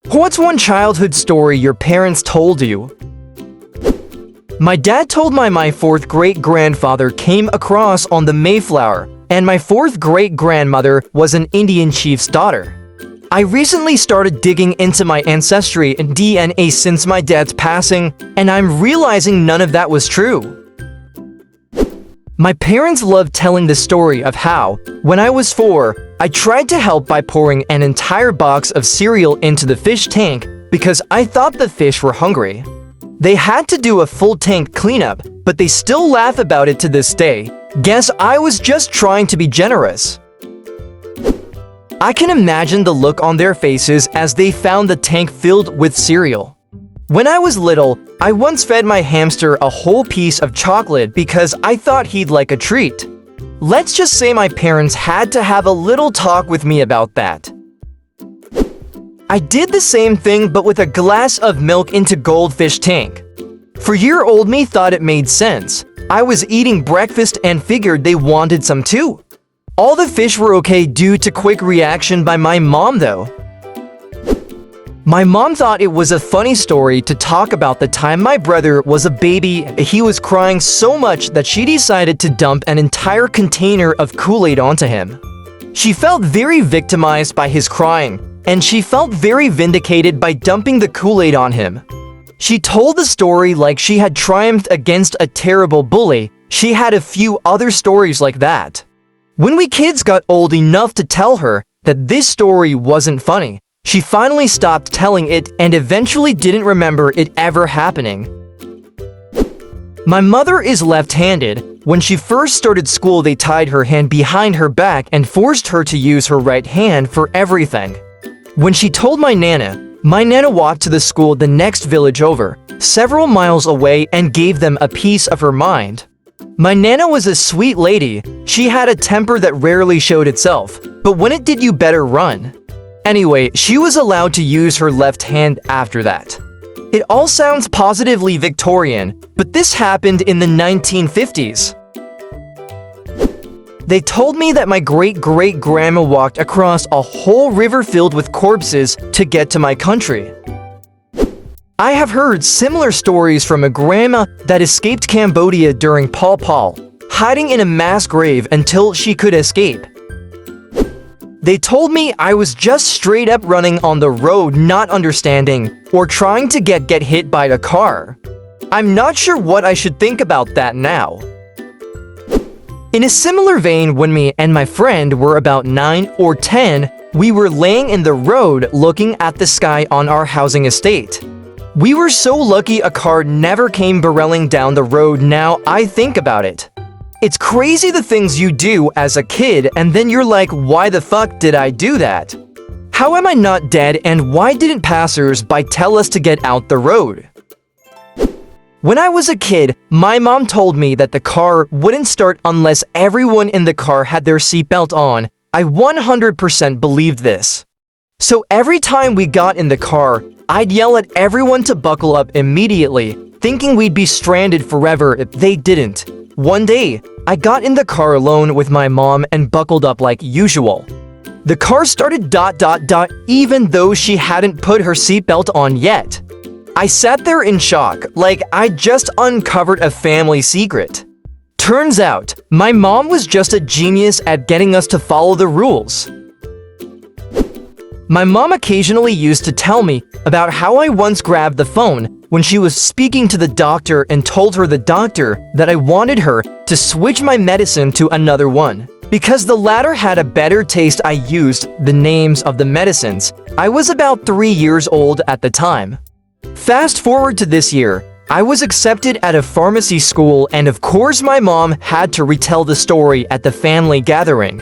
What's one childhood story your parents told you? My dad told my fourth great-grandfather came across on the Mayflower, and my fourth great-grandmother was an Indian chief's daughter. I recently started digging into my ancestry and DNA since my dad's passing, and I'm realizing none of that was true. My parents loved telling the story of how, when I was 4, I tried to help by pouring an entire box of cereal into the fish tank because I thought the fish were hungry. They had to do a full tank cleanup, but they still laugh about it to this day. Guess I was just trying to be generous. I can imagine the look on their faces as they found the tank filled with cereal. When I was little, I once fed my hamster a whole piece of chocolate because I thought he'd like a treat. Let's just say my parents had to have a little talk with me about that. I did the same thing but with a glass of milk into goldfish tank. For year-old me thought it made sense. I was eating breakfast and figured they wanted some too. All the fish were okay due to quick reaction by my mom though. My mom thought it was a funny story to talk about the time my brother was a baby. He was crying so much that she decided to dump an entire container of Kool-Aid onto him. She felt very victimized by his crying, and she felt very vindicated by dumping the Kool-Aid on him. She told the story like she had triumphed against a terrible bully. She had a few other stories like that. When we kids got old enough to tell her that this story wasn't funny, she finally stopped telling it and eventually didn't remember it ever happening. My mother is left-handed. When she first started school, they tied her hand behind her back and forced her to use her right hand for everything. When she told my Nana walked to the school the next village over, several miles away, and gave them a piece of her mind. My Nana was a sweet lady. She had a temper that rarely showed itself, but when it did, you better run. Anyway, she was allowed to use her left hand after that. It all sounds positively Victorian, but this happened in the 1950s. They told me that my great-great-grandma walked across a whole river filled with corpses to get to my country. I have heard similar stories from a grandma that escaped Cambodia during Pol Pot, hiding in a mass grave until she could escape. They told me I was just straight up running on the road, not understanding, or trying to get hit by a car. I'm not sure what I should think about that now. In a similar vein, when me and my friend were about 9 or 10, we were laying in the road looking at the sky on our housing estate. We were so lucky a car never came barreling down the road. Now I think about it. It's crazy the things you do as a kid, and then you're like, why the fuck did I do that? How am I not dead, and why didn't passers-by tell us to get out the road? When I was a kid, my mom told me that the car wouldn't start unless everyone in the car had their seatbelt on. I 100% believed this. So every time we got in the car, I'd yell at everyone to buckle up immediately, thinking we'd be stranded forever if they didn't. One day, I got in the car alone with my mom and buckled up like usual. The car started ... even though she hadn't put her seatbelt on yet. I sat there in shock, like I just uncovered a family secret. Turns out, my mom was just a genius at getting us to follow the rules. My mom occasionally used to tell me about how I once grabbed the phone when she was speaking to the doctor and told the doctor that I wanted her to switch my medicine to another one. Because the latter had a better taste, I used the names of the medicines. I was about 3 years old at the time. Fast forward to this year, I was accepted at a pharmacy school, and of course my mom had to retell the story at the family gathering.